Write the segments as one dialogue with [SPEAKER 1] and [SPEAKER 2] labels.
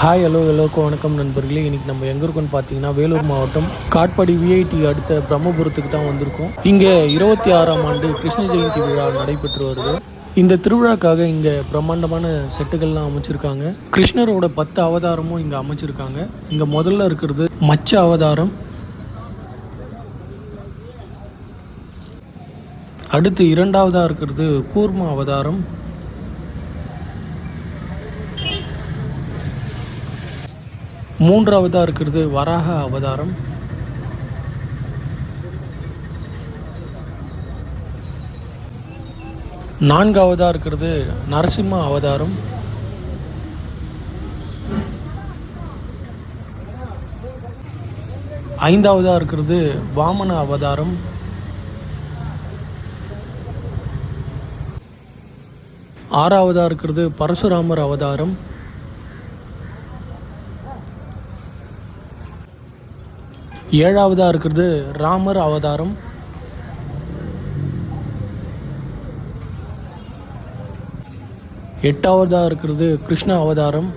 [SPEAKER 1] Hi எல்லோருக்கும் வணக்கம் நண்பர்களே. இன்றைக்கி நம்ம எங்கே இருக்கோம்னு பார்த்தீங்கன்னா வேலூர் மாவட்டம் காட்பாடி விஐடி அடுத்த பிரம்மபுரத்துக்கு தான் வந்திருக்கோம். இங்கே 26ஆம் ஆண்டு கிருஷ்ண ஜெயந்தி விழா நடைபெற்று வருது. இந்த திருவிழாக்காக இங்கே பிரம்மாண்டமான செட்டுகள்லாம் அமைச்சிருக்காங்க. கிருஷ்ணரோட 10 அவதாரமும் இங்கே அமைச்சிருக்காங்க. இங்கே முதல்ல இருக்கிறது மச்ச அவதாரம், அடுத்து இரண்டாவதாக இருக்கிறது கூர்ம அவதாரம், மூன்றாவதாக இருக்கிறது வராக அவதாரம், நான்காவதாக இருக்கிறது நரசிம்ம அவதாரம், ஐந்தாவதாக இருக்கிறது வாமன அவதாரம், ஆறாவதாக இருக்கிறது பரசுராமர் அவதாரம், ஏழாவதாக இருக்கிறது ராமர் அவதாரம், எட்டாவதாக இருக்கிறது கிருஷ்ண அவதாரம்,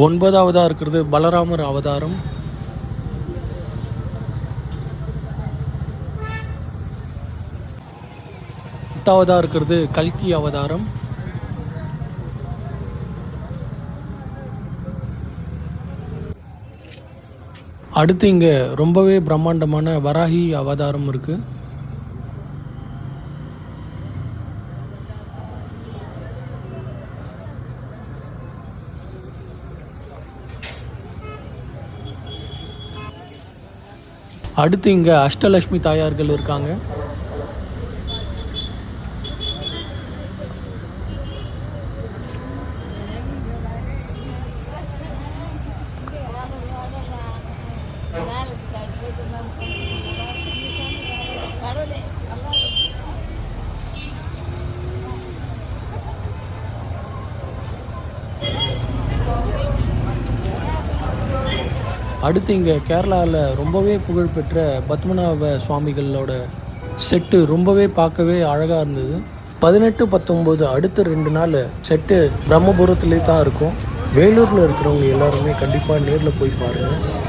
[SPEAKER 1] ஒன்பதாவதாக இருக்கிறது பலராமர் அவதாரம், பத்தாவதாக இருக்கிறது கல்கி அவதாரம், அடுத்து இங்கே ரொம்பவே பிரம்மாண்டமான வராகி அவதாரம் இருக்குது. அடுத்து இங்கே அஷ்டலட்சுமி தாயார்கள் இருக்காங்க. அடுத்து இங்கே கேரளாவில் ரொம்பவே புகழ்பெற்ற பத்மநாப சுவாமிகளோட செட்டு ரொம்பவே பார்க்கவே அழகாக இருந்தது. 18, 19 அடுத்த 2 நாள் செட்டு பிரம்மபுரத்துலேயே தான் இருக்கும். வேலூரில் இருக்கிறவங்க எல்லாருமே கண்டிப்பாக நேரில் போய் பாருங்கள்.